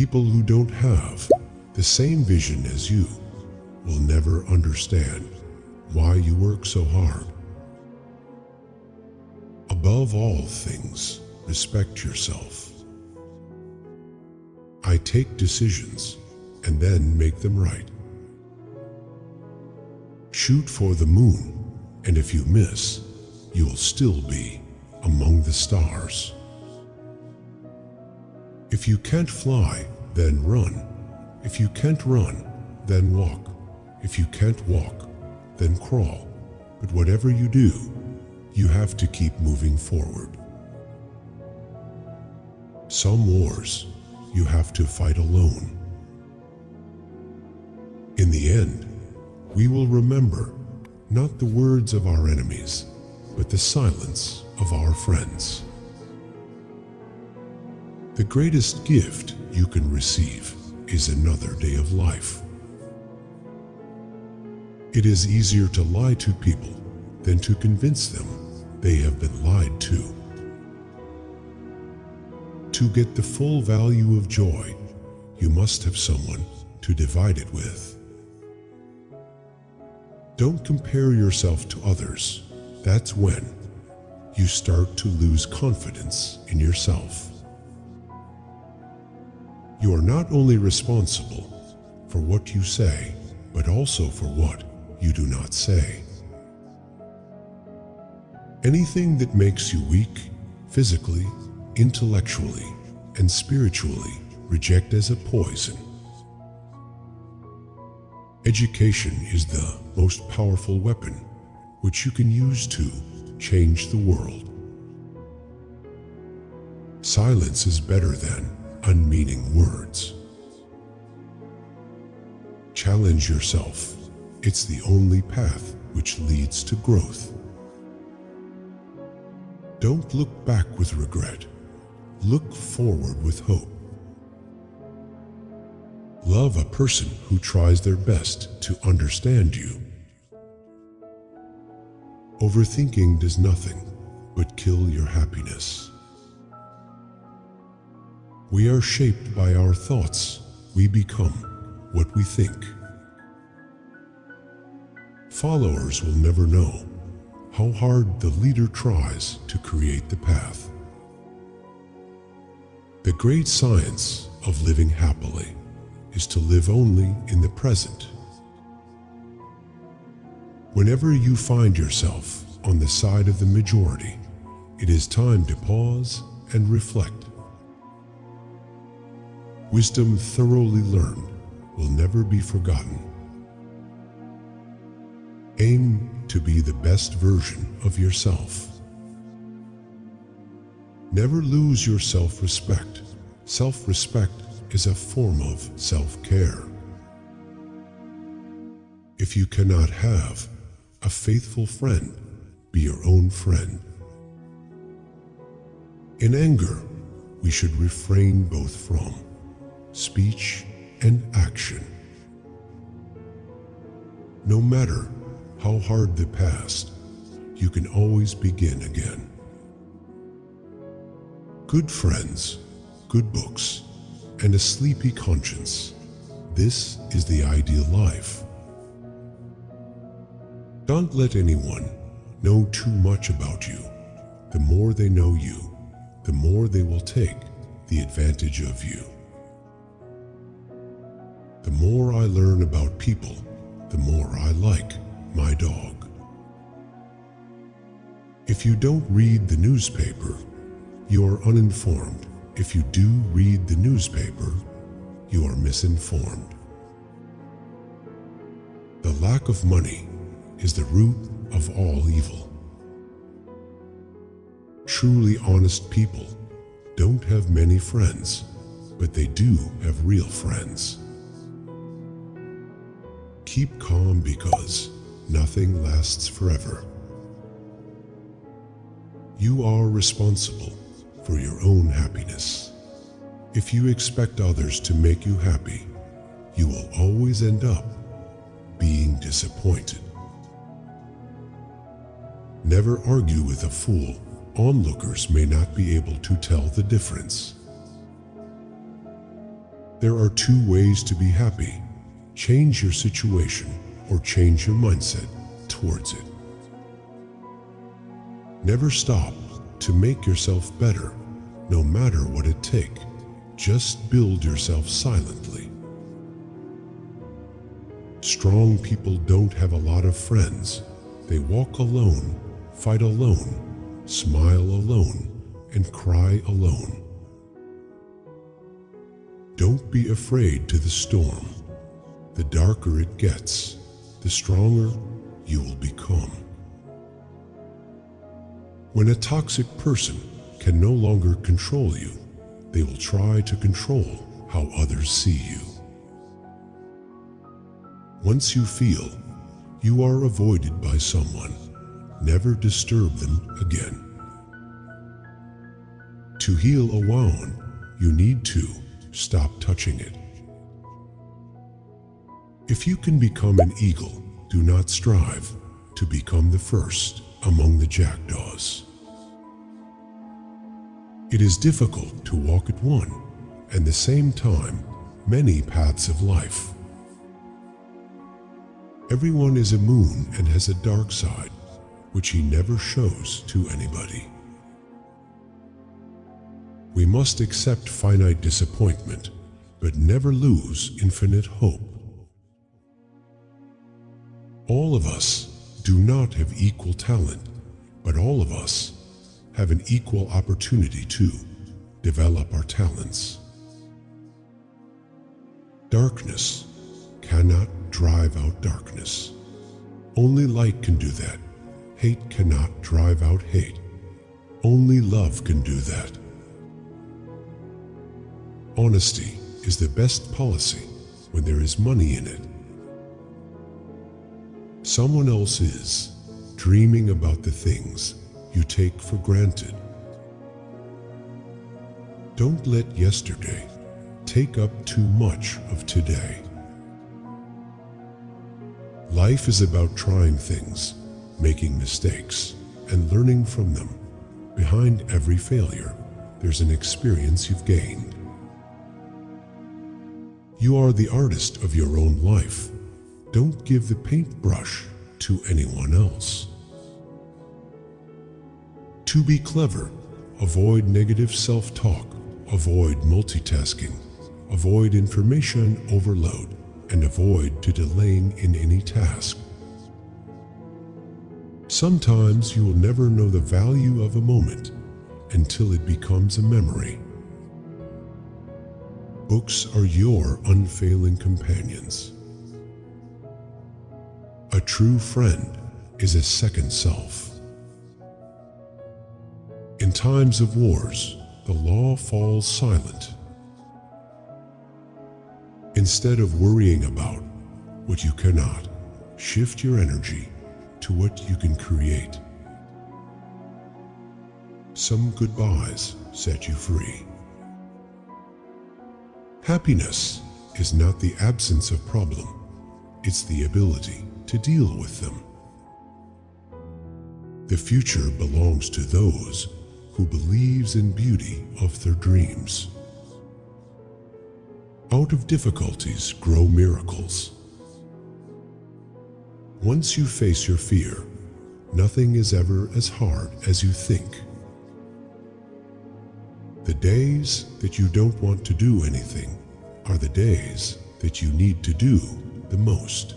People who don't have the same vision as you will never understand why you work so hard. Above all things, respect yourself. I take decisions and then make them right. Shoot for the moon, and if you miss, you will still be among the stars. If you can't fly, then run. If you can't run, then walk. If you can't walk, then crawl. But whatever you do, you have to keep moving forward. Some wars you have to fight alone. In the end, we will remember not the words of our enemies, but the silence of our friends. The greatest gift you can receive is another day of life. It is easier to lie to people than to convince them they have been lied to. To get the full value of joy, you must have someone to divide it with. Don't compare yourself to others. That's when you start to lose confidence in yourself. You are not only responsible for what you say, but also for what you do not say. Anything that makes you weak, physically, intellectually, and spiritually, reject as a poison. Education is the most powerful weapon which you can use to change the world. Silence is better than unmeaning words. Challenge yourself. It's the only path which leads to growth. Don't look back with regret. Look forward with hope. Love a person who tries their best to understand you. Overthinking does nothing but kill your happiness. We are shaped by our thoughts. We become what we think. Followers will never know how hard the leader tries to create the path. The great science of living happily is to live only in the present. Whenever you find yourself on the side of the majority, it is time to pause and reflect. Wisdom thoroughly learned will never be forgotten. Aim to be the best version of yourself. Never lose your self-respect. Self-respect is a form of self-care. If you cannot have a faithful friend, be your own friend. In anger, we should refrain both from speech and action. No matter how hard the past, you can always begin again. Good friends, good books, and a sleepy conscience. This is the ideal life. Don't let anyone know too much about you. The more they know you, the more they will take the advantage of you. The more I learn about people, the more I like my dog. If you don't read the newspaper, you are uninformed. If you do read the newspaper, you are misinformed. The lack of money is the root of all evil. Truly honest people don't have many friends, but they do have real friends. Keep calm because nothing lasts forever. You are responsible for your own happiness. If you expect others to make you happy, you will always end up being disappointed. Never argue with a fool. Onlookers may not be able to tell the difference. There are two ways to be happy: change your situation or change your mindset towards it. Never stop to make yourself better, no matter what it takes. Just build yourself silently. Strong people don't have a lot of friends. They walk alone, fight alone, smile alone, and cry alone. Don't be afraid to the storm. The darker it gets, the stronger you will become. When a toxic person can no longer control you, they will try to control how others see you. Once you feel you are avoided by someone, never disturb them again. To heal a wound, you need to stop touching it. If you can become an eagle, do not strive to become the first among the jackdaws. It is difficult to walk at one and the same time many paths of life. Everyone is a moon and has a dark side, which he never shows to anybody. We must accept finite disappointment, but never lose infinite hope. All of us do not have equal talent, but all of us have an equal opportunity to develop our talents. Darkness cannot drive out darkness. Only light can do that. Hate cannot drive out hate. Only love can do that. Honesty is the best policy when there is money in it. Someone else is dreaming about the things you take for granted. Don't let yesterday take up too much of today. Life is about trying things, making mistakes, and learning from them. Behind every failure, there's an experience you've gained. You are the artist of your own life. Don't give the paintbrush to anyone else. To be clever, avoid negative self-talk, avoid multitasking, avoid information overload, and avoid delaying in any task. Sometimes you will never know the value of a moment until it becomes a memory. Books are your unfailing companions. A true friend is a second self. In times of wars, the law falls silent. Instead of worrying about what you cannot, shift your energy to what you can create. Some goodbyes set you free. Happiness is not the absence of problem, it's the ability to deal with them. The future belongs to those who believes in beauty of their dreams. Out of difficulties grow miracles. Once you face your fear, nothing is ever as hard as you think. The days that you don't want to do anything are the days that you need to do the most.